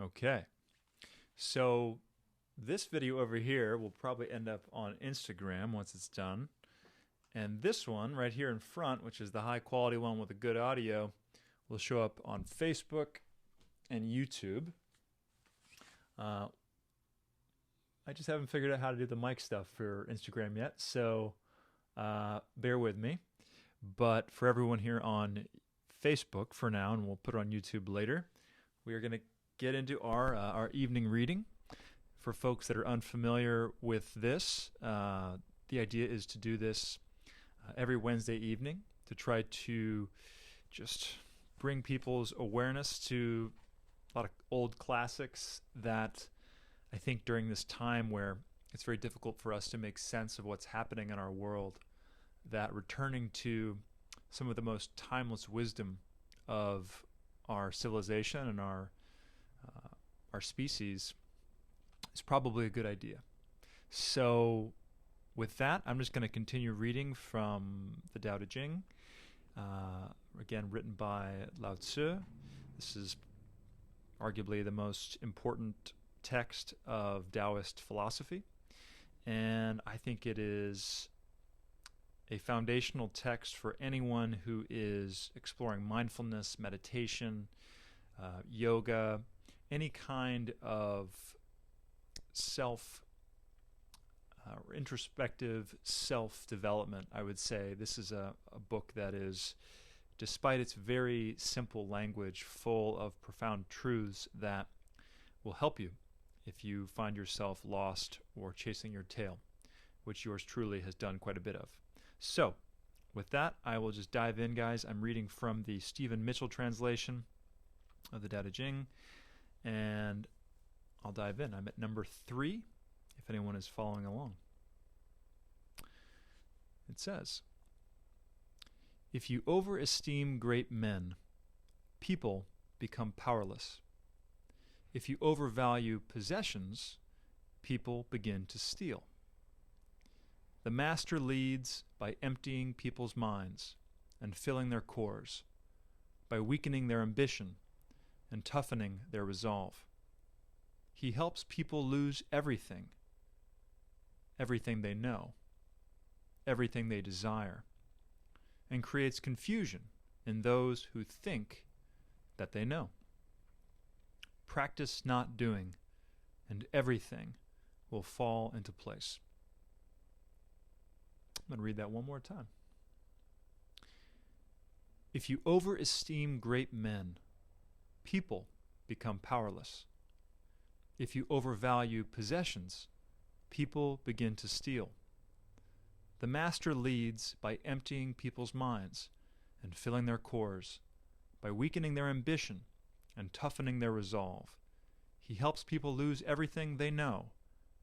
Okay, so this video over here will probably end up on Instagram once it's done. And this one right here in front, which is the high quality one with the good audio, will show up on Facebook and YouTube. I just haven't figured out how to do the mic stuff for Instagram yet, so bear with me. But for everyone here on Facebook for now, and we'll put it on YouTube later, we are going to get into our evening reading. For folks that are unfamiliar with this, the idea is to do this every Wednesday evening to try to just bring people's awareness to a lot of old classics that I think during this time where it's very difficult for us to make sense of what's happening in our world, that returning to some of the most timeless wisdom of our civilization and our species is probably a good idea. So with that, I'm just going to continue reading from the Tao Te Ching, again written by Lao Tzu. This is arguably the most important text of Taoist philosophy, and I think it is a foundational text for anyone who is exploring mindfulness, meditation, yoga, any kind of introspective self-development. I would say this is a book that is, despite its very simple language, full of profound truths that will help you if you find yourself lost or chasing your tail, which yours truly has done quite a bit of. So, with that, I will just dive in, guys. I'm reading from the Stephen Mitchell translation of the Tao Te Ching, and I'll dive in. I'm at number 3, if anyone is following along. It says, "If you overesteem great men, people become powerless. If you overvalue possessions, people begin to steal. The master leads by emptying people's minds and filling their cores, by weakening their ambition and toughening their resolve. He helps people lose everything, everything they know, everything they desire, and creates confusion in those who think that they know. Practice not doing, and everything will fall into place." I'm going to read that one more time. "If you overesteem great men, people become powerless. If you overvalue possessions, people begin to steal. The master leads by emptying people's minds and filling their cores, by weakening their ambition and toughening their resolve. He helps people lose everything they know,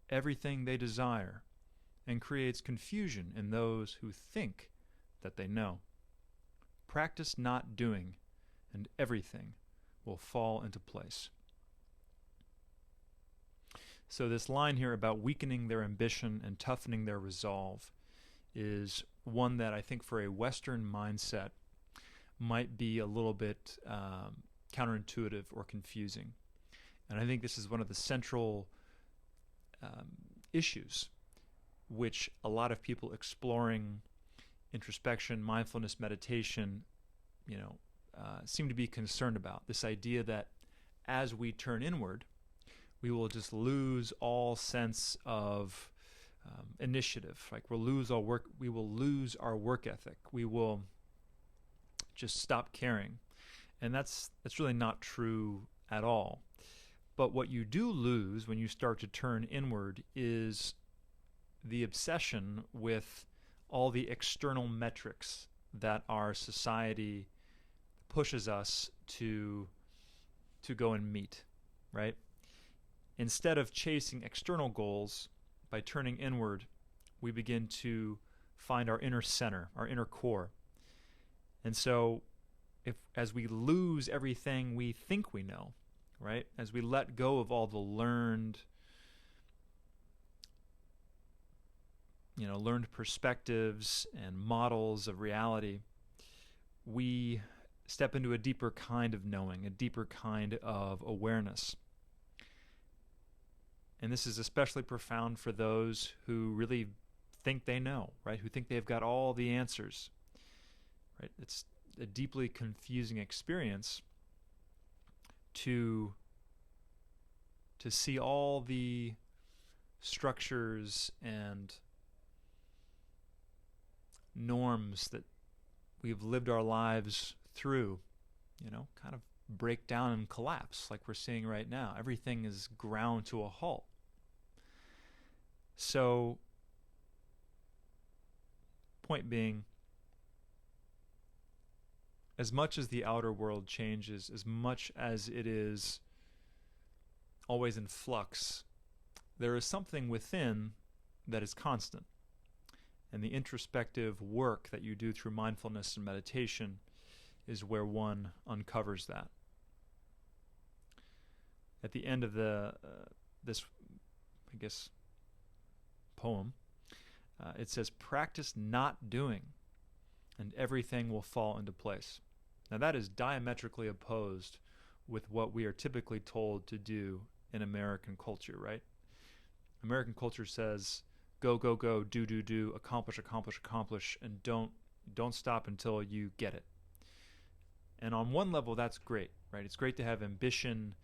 everything they desire, and creates confusion in those who think that they know. Practice not doing, and everything will fall into place." So this line here about weakening their ambition and toughening their resolve is one that I think for a Western mindset might be a little bit counterintuitive or confusing. And I think this is one of the central issues which a lot of people exploring introspection, mindfulness, meditation, seem to be concerned about. This idea that as we turn inward, we will just lose all sense of initiative. Like we will lose our work ethic. We will just stop caring. And that's really not true at all. But what you do lose when you start to turn inward is the obsession with all the external metrics that our society pushes us to go and meet, right? Instead of chasing external goals, by turning inward, we begin to find our inner center, our inner core. And so as we lose everything we think we know, right? As we let go of all the learned perspectives and models of reality, we step into a deeper kind of knowing, a deeper kind of awareness. And this is especially profound for those who really think they know, right? Who think they've got all the answers, right? It's a deeply confusing experience to see all the structures and norms that we've lived our lives through, kind of break down and collapse like we're seeing right now. Everything is ground to a halt. So, point being, as much as the outer world changes, as much as it is always in flux, there is something within that is constant. And the introspective work that you do through mindfulness and meditation is where one uncovers that. At the end of this, I guess, poem, it says, "Practice not doing, and everything will fall into place." Now that is diametrically opposed with what we are typically told to do in American culture, right? American culture says, go, go, go, do, do, do, accomplish, accomplish, accomplish, and don't stop until you get it. And on one level, that's great, right? It's great to have ambition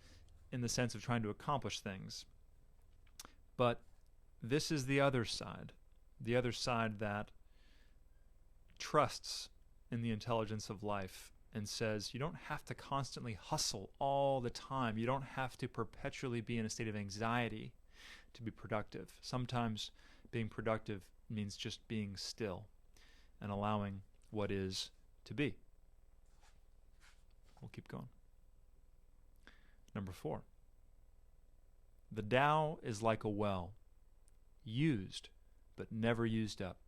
in the sense of trying to accomplish things. But this is the other side that trusts in the intelligence of life and says you don't have to constantly hustle all the time. You don't have to perpetually be in a state of anxiety to be productive. Sometimes being productive means just being still and allowing what is to be. We'll keep going. Number 4. The Tao is like a well, used but never used up.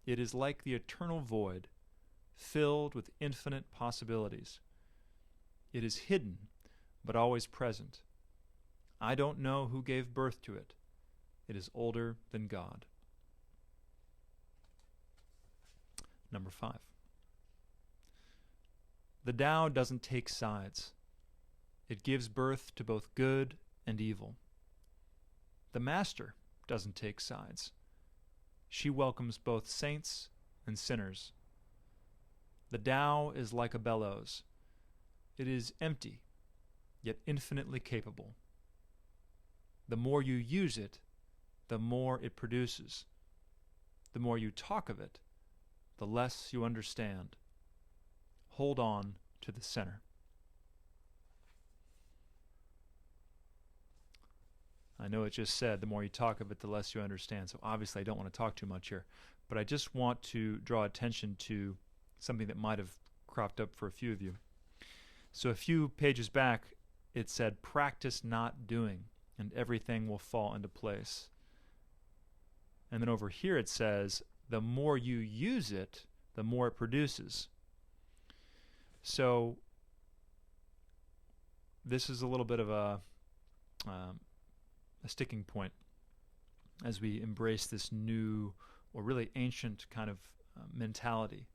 It is like the eternal void, filled with infinite possibilities. It is hidden, but always present. I don't know who gave birth to it. It is older than God. Number 5. The Tao doesn't take sides. It gives birth to both good and evil. The Master doesn't take sides. She welcomes both saints and sinners. The Tao is like a bellows. It is empty, yet infinitely capable. The more you use it, the more it produces. The more you talk of it, the less you understand. Hold on to the center. I know it just said the more you talk of it, the less you understand. So obviously I don't want to talk too much here. But I just want to draw attention to something that might have cropped up for a few of you. So a few pages back, it said, "Practice not doing, and everything will fall into place." And then over here it says, the more you use it, the more it produces. So this is a little bit of a sticking point as we embrace this new or really ancient kind of mentality,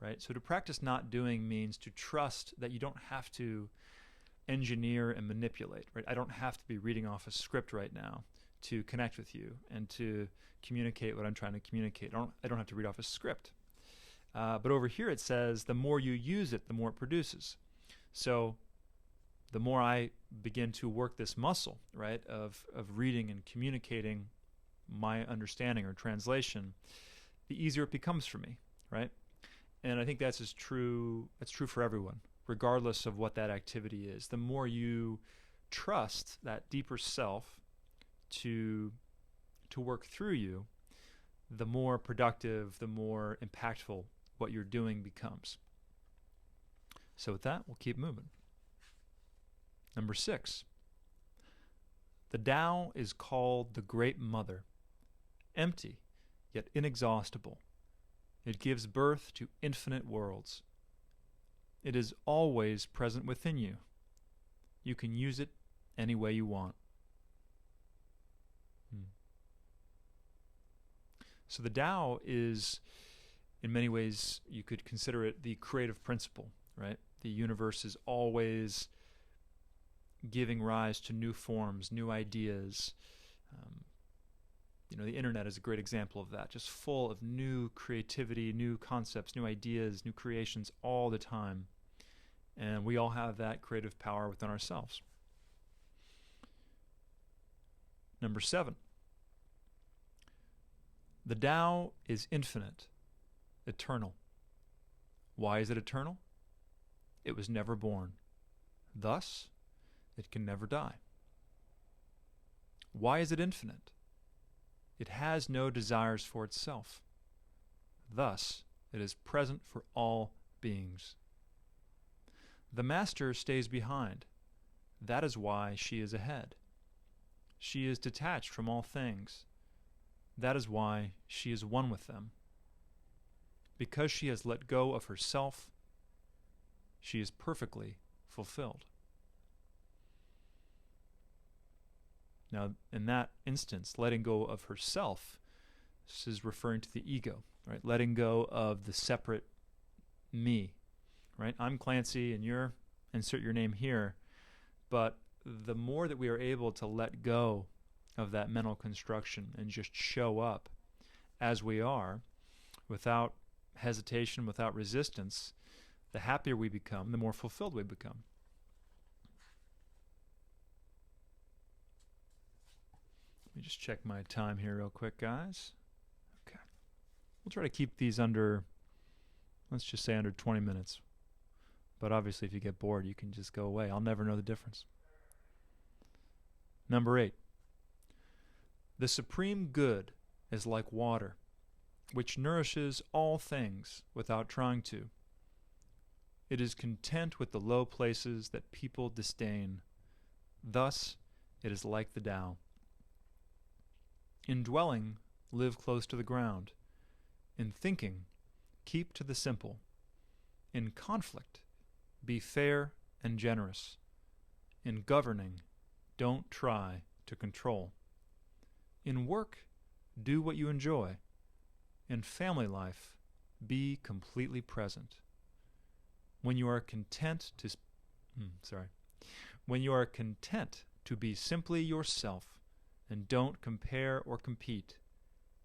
right? So to practice not doing means to trust that you don't have to engineer and manipulate, right? I don't have to be reading off a script right now to connect with you and to communicate what I'm trying to communicate. I don't have to read off a script. But over here it says the more you use it, the more it produces. So the more I begin to work this muscle, right, of reading and communicating my understanding or translation, the easier it becomes for me, right? And I think that's true for everyone, regardless of what that activity is. The more you trust that deeper self to work through you, the more productive, the more impactful what you're doing becomes. So with that, we'll keep moving. Number 6. The Tao is called the Great Mother, empty yet inexhaustible. It gives birth to infinite worlds. It is always present within you. You can use it any way you want. So the Tao is, in many ways, you could consider it the creative principle, right? The universe is always giving rise to new forms, new ideas. The internet is a great example of that, just full of new creativity, new concepts, new ideas, new creations all the time. And we all have that creative power within ourselves. Number 7. The Tao is infinite, eternal. Why is it eternal? It was never born. Thus, it can never die. Why is it infinite? It has no desires for itself. Thus, it is present for all beings. The Master stays behind. That is why she is ahead. She is detached from all things. That is why she is one with them. Because she has let go of herself, she is perfectly fulfilled. Now, in that instance, letting go of herself, this is referring to the ego, right? Letting go of the separate me, right? I'm Clancey, and you're, insert your name here. But the more that we are able to let go of that mental construction and just show up as we are, without hesitation, without resistance, the happier we become, the more fulfilled we become. Let me just check my time here real quick, guys. Okay. We'll try to keep these under, let's just say under 20 minutes. But obviously if you get bored, you can just go away. I'll never know the difference. Number 8. The supreme good is like water, which nourishes all things without trying to. It is content with the low places that people disdain. Thus, it is like the Tao. In dwelling, live close to the ground. In thinking, keep to the simple. In conflict, be fair and generous. In governing, don't try to control. In work, do what you enjoy. In family life, be completely present. When you are content to When you are content to be simply yourself and don't compare or compete,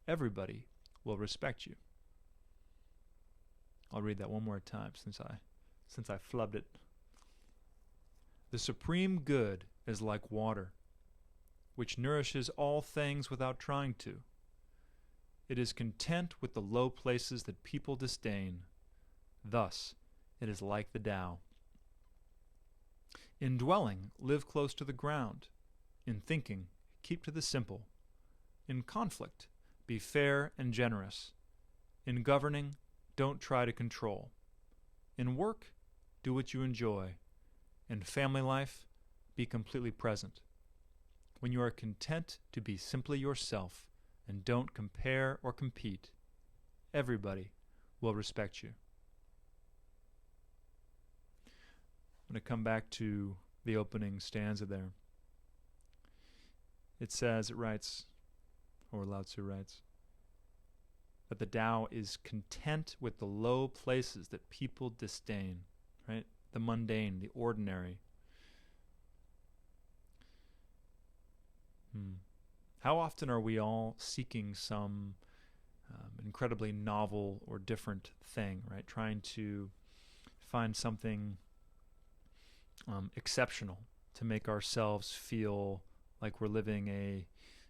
everybody will respect you. I'll read that one more time since I flubbed it. The supreme good is like water, which nourishes all things without trying to. It is content with the low places that people disdain. Thus, it is like the Tao. In dwelling, live close to the ground. In thinking, keep to the simple. In conflict, be fair and generous. In governing, don't try to control. In work, do what you enjoy. In family life, be completely present. When you are content to be simply yourself and don't compare or compete, everybody will respect you. I'm going to come back to the opening stanza there. It writes, or Lao Tzu writes, that the Tao is content with the low places that people disdain, right? The mundane, the ordinary. How often are we all seeking some incredibly novel or different thing, right? Trying to find something exceptional to make ourselves feel like we're living a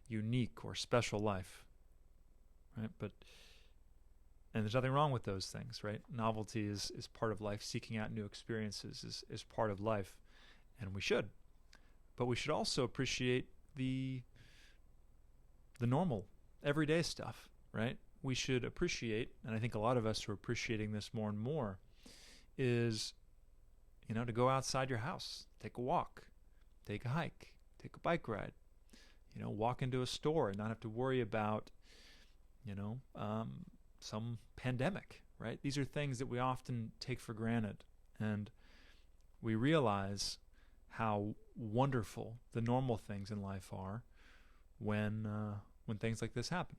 unique or special life, right? And there's nothing wrong with those things, right? Novelty is part of life. Seeking out new experiences is part of life, and we should. But we should also appreciate the normal, everyday stuff, right? We should appreciate, and I think a lot of us are appreciating this more and more, is, to go outside your house, take a walk, take a hike, take a bike ride, walk into a store and not have to worry about, some pandemic, right? These are things that we often take for granted, and we realize how wonderful the normal things in life are when things like this happen.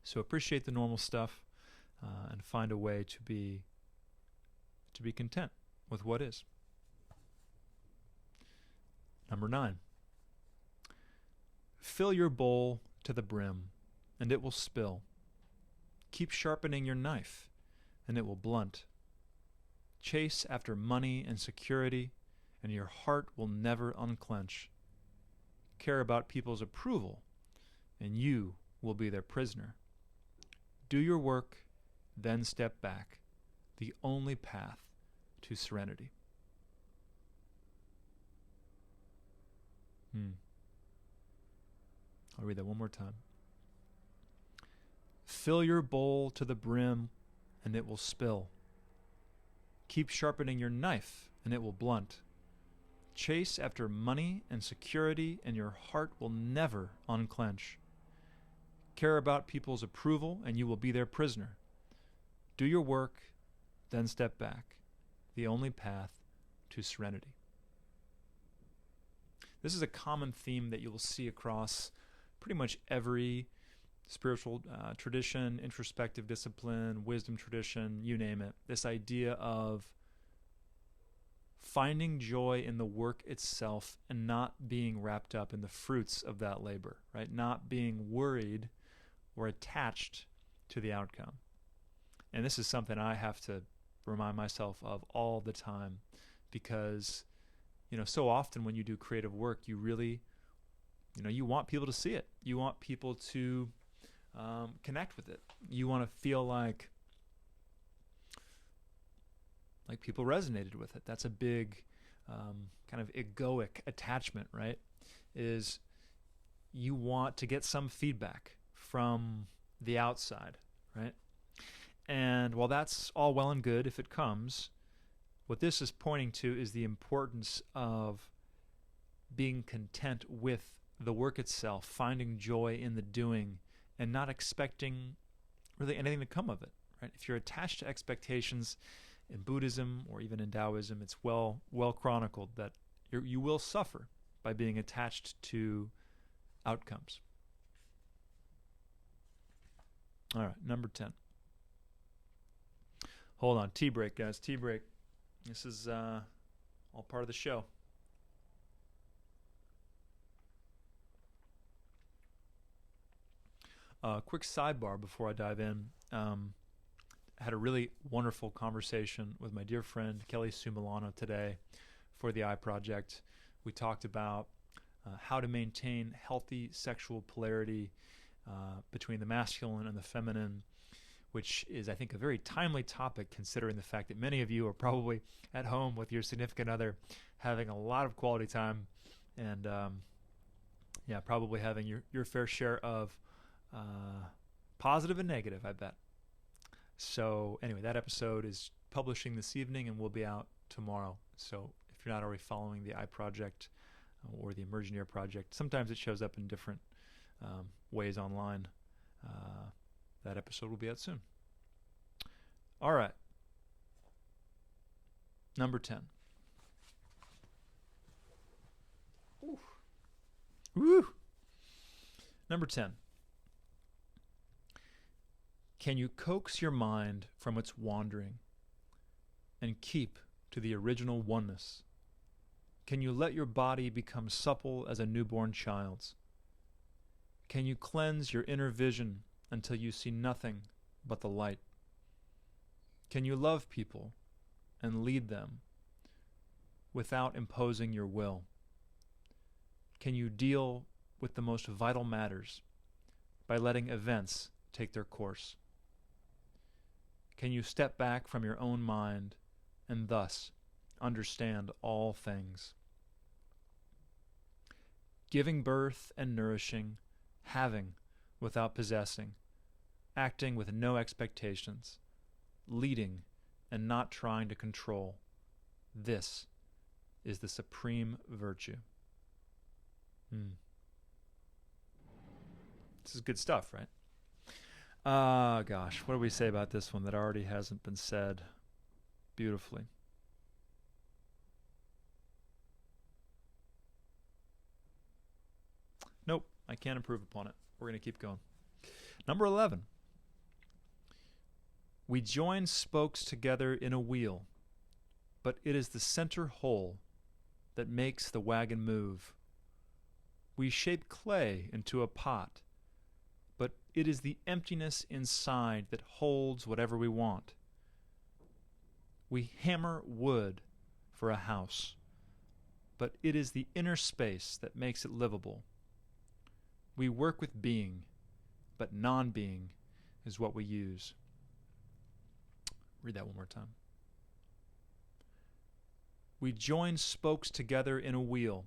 So appreciate the normal stuff and find a way to be content with what is. Number 9. Fill your bowl to the brim, and it will spill. Keep sharpening your knife, and it will blunt. Chase after money and security, and your heart will never unclench. Care about people's approval, and you will be their prisoner. Do your work, then step back, the only path to serenity. I'll read that one more time. Fill your bowl to the brim, and it will spill. Keep sharpening your knife, and it will blunt. Chase after money and security, and your heart will never unclench. Care about people's approval, and you will be their prisoner. Do your work, then step back, the only path to serenity. This is a common theme that you will see across pretty much every spiritual tradition, introspective discipline, wisdom tradition, you name it. This idea of finding joy in the work itself and not being wrapped up in the fruits of that labor, right? Not being worried or attached to the outcome. And this is something I have to remind myself of all the time, because so often when you do creative work, you really you want people to see it. You want people to connect with it. You want to feel like people resonated with it. That's a big kind of egoic attachment, right? Is you want to get some feedback from the outside, right? And while that's all well and good if it comes, what this is pointing to is the importance of being content with the work itself, finding joy in the doing, and not expecting really anything to come of it, right? If you're attached to expectations in Buddhism or even in Taoism, it's well chronicled that you will suffer by being attached to outcomes. All right, number 10. Hold on, tea break, guys, tea break. This is all part of the show. Quick sidebar before I dive in. I had a really wonderful conversation with my dear friend Kelly Sue Milano today for the I Project. We talked about how to maintain healthy sexual polarity between the masculine and the feminine, which is, I think, a very timely topic considering the fact that many of you are probably at home with your significant other having a lot of quality time and, probably having your fair share of positive and negative, I bet. So anyway, that episode is publishing this evening and will be out tomorrow. So if you're not already following the I Project or the Emerging Project, sometimes it shows up in different ways online. That episode will be out soon. All right. Number 10. Ooh. Woo! Number 10. Can you coax your mind from its wandering and keep to the original oneness? Can you let your body become supple as a newborn child's? Can you cleanse your inner vision until you see nothing but the light? Can you love people and lead them without imposing your will? Can you deal with the most vital matters by letting events take their course? Can you step back from your own mind and thus understand all things? Giving birth and nourishing, having without possessing, acting with no expectations, leading and not trying to control. This is the supreme virtue. This is good stuff, right? Gosh, what do we say about this one that already hasn't been said beautifully? Nope, I can't improve upon it. We're going to keep going. Number 11. We join spokes together in a wheel, but it is the center whole that makes the wagon move. We shape clay into a pot, but it is the emptiness inside that holds whatever we want. We hammer wood for a house, but it is the inner space that makes it livable. We work with being, but non-being is what we use. Read that one more time. We join spokes together in a wheel,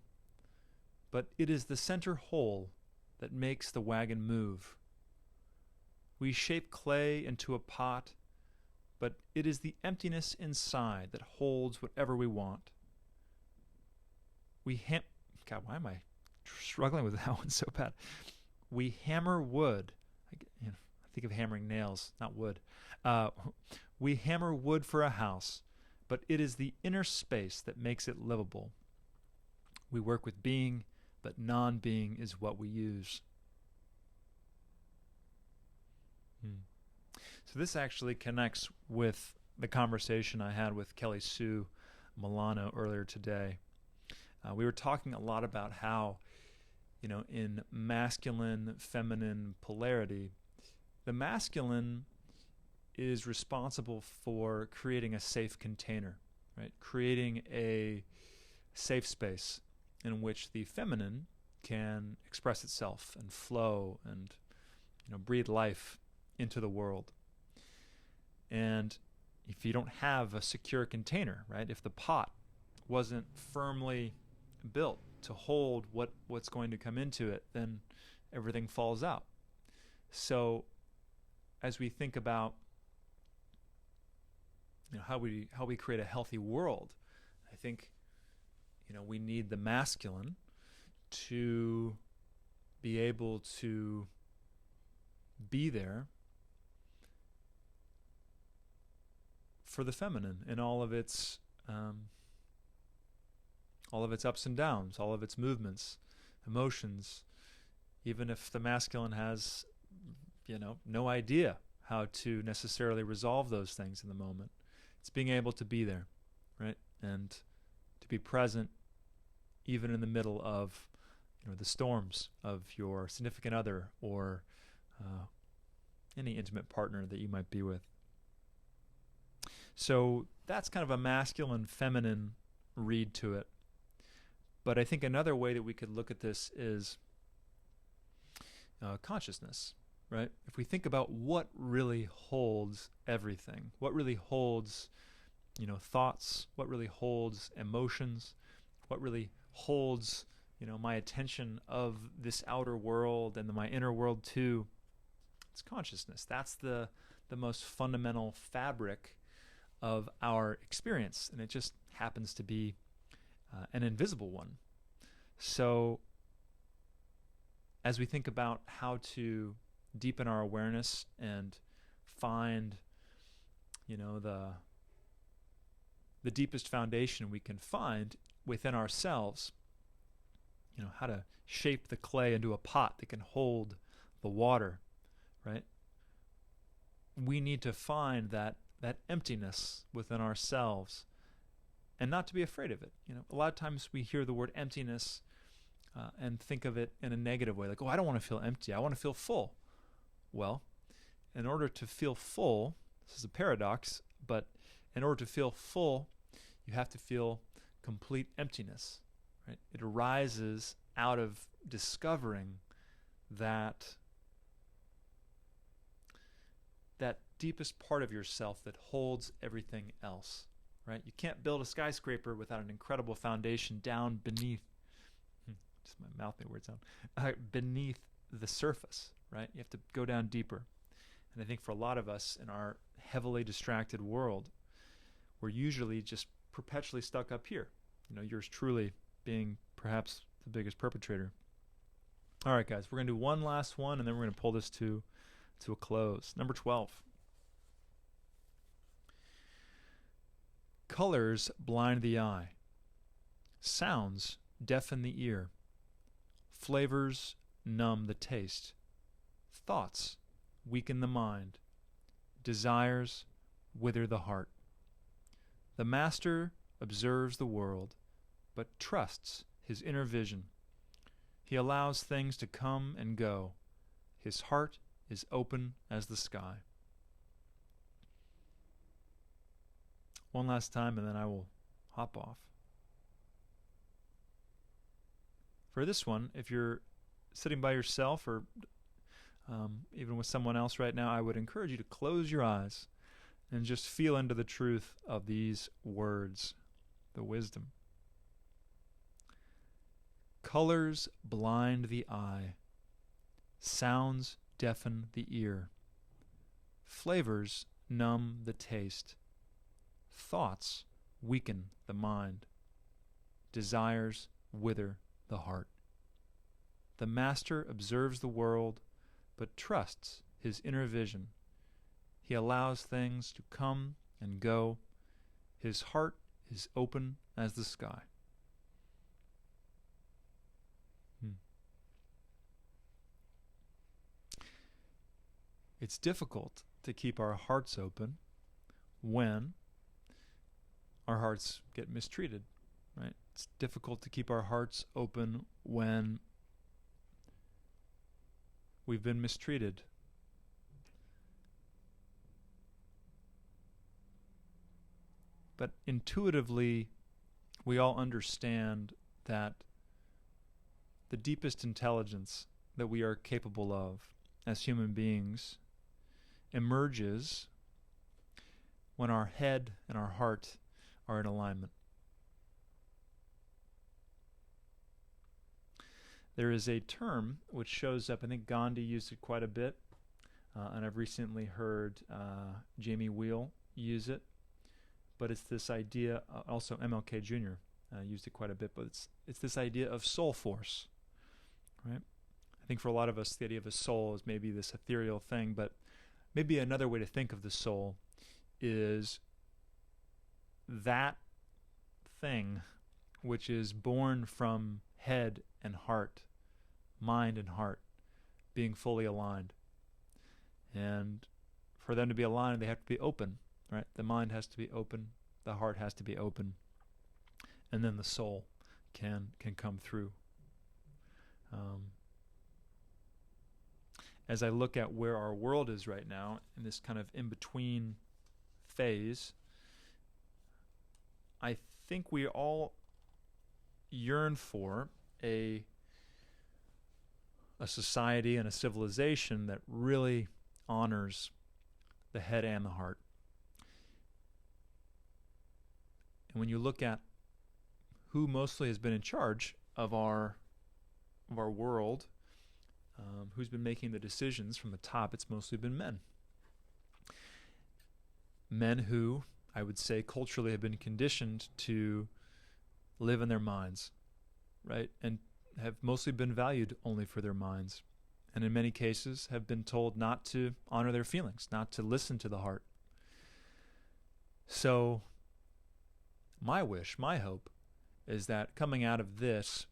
but it is the center hole that makes the wagon move. We shape clay into a pot, but it is the emptiness inside that holds whatever we want. God, why am I struggling with that one so bad? We hammer wood. I think of hammering nails, not wood. We hammer wood for a house, but it is the inner space that makes it livable. We work with being, but non-being is what we use. So this actually connects with the conversation I had with Kelly Sue Milano earlier today. We were talking a lot about how, in masculine, feminine polarity, the masculine is responsible for creating a safe container, right? Creating a safe space in which the feminine can express itself and flow and, breathe life into the world. And if you don't have a secure container, right? If the pot wasn't firmly built to hold what's going to come into it, then everything falls out. So as we think about how we create a healthy world, I think we need the masculine to be able to be there for the feminine in all of its ups and downs, all of its movements, emotions, even if the masculine has no idea how to necessarily resolve those things in the moment. It's being able to be there, right? And to be present even in the middle of the storms of your significant other or any intimate partner that you might be with. So that's kind of a masculine, feminine read to it. But I think another way that we could look at this is consciousness, right? If we think about what really holds everything, what really holds, thoughts, what really holds emotions, what really holds, my attention of this outer world and my inner world too, it's consciousness. That's the most fundamental fabric of our experience, and it just happens to be an invisible one. So as we think about how to deepen our awareness and find the deepest foundation we can find within ourselves, how to shape the clay into a pot that can hold the water, right? We need to find that emptiness within ourselves and not to be afraid of it. A lot of times we hear the word emptiness and think of it in a negative way, like, I don't want to feel empty, I want to feel full. Well, in order to feel full, this is a paradox, but in order to feel full, you have to feel complete emptiness, right? It arises out of discovering that deepest part of yourself that holds everything else, right? You can't build a skyscraper without an incredible foundation down beneath, just my mouth made weird sound, beneath the surface, right? You have to go down deeper. And I think for a lot of us in our heavily distracted world, we're usually just perpetually stuck up here. Yours truly being perhaps the biggest perpetrator. All right, guys, we're going to do one last one, and then we're going to pull this to a close. Number 12. Colors blind the eye. Sounds deafen the ear. Flavors numb the taste. Thoughts weaken the mind. Desires wither the heart. The master observes the world, but trusts his inner vision. He allows things to come and go. His heart is open as the sky. One last time, and then I will hop off. For this one, if you're sitting by yourself or even with someone else right now, I would encourage you to close your eyes and just feel into the truth of these words, the wisdom. Colors blind the eye. Sounds deafen the ear. Flavors numb the taste. Thoughts weaken the mind. Desires wither the heart. The master observes the world, but trusts his inner vision. He allows things to come and go. His heart is open as the sky. It's difficult to keep our hearts open when our hearts get mistreated, right? It's difficult to keep our hearts open when we've been mistreated. But intuitively, we all understand that the deepest intelligence that we are capable of as human beings emerges when our head and our heart are in alignment. There is a term which shows up, I think Gandhi used it quite a bit, and I've recently heard Jamie Wheel use it, but it's this idea, also MLK Jr. Used it quite a bit, but it's this idea of soul force, right? I think for a lot of us, the idea of a soul is maybe this ethereal thing, but maybe another way to think of the soul is that thing which is born from head and heart, mind and heart, being fully aligned. And for them to be aligned, they have to be open, right? The mind has to be open, the heart has to be open, and then the soul can come through. As I look at where our world is right now, in this kind of in-between phase, I think we all yearn for a society and a civilization that really honors the head and the heart. And when you look at who mostly has been in charge of our world, who's been making the decisions from the top, it's mostly been men. Men who, I would say, culturally have been conditioned to live in their minds, right? And have mostly been valued only for their minds. And in many cases have been told not to honor their feelings, not to listen to the heart. So my wish, my hope, is that coming out of this,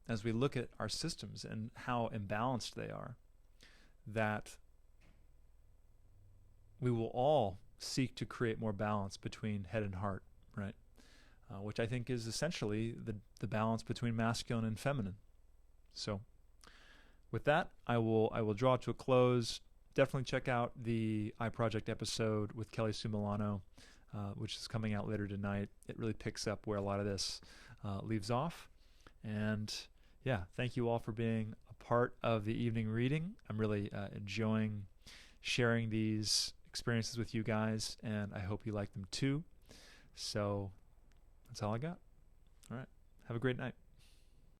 as we look at our systems and how imbalanced they are, that we will all seek to create more balance between head and heart, right? Which I think is essentially the balance between masculine and feminine. So with that, I will draw it to a close. Definitely check out the iProject episode with Kelly Sue Milano, which is coming out later tonight. It really picks up where a lot of this leaves off. And yeah, thank you all for being a part of the evening reading. I'm really enjoying sharing these experiences with you guys, and I hope you like them too. So that's all I got. All right. Have a great night.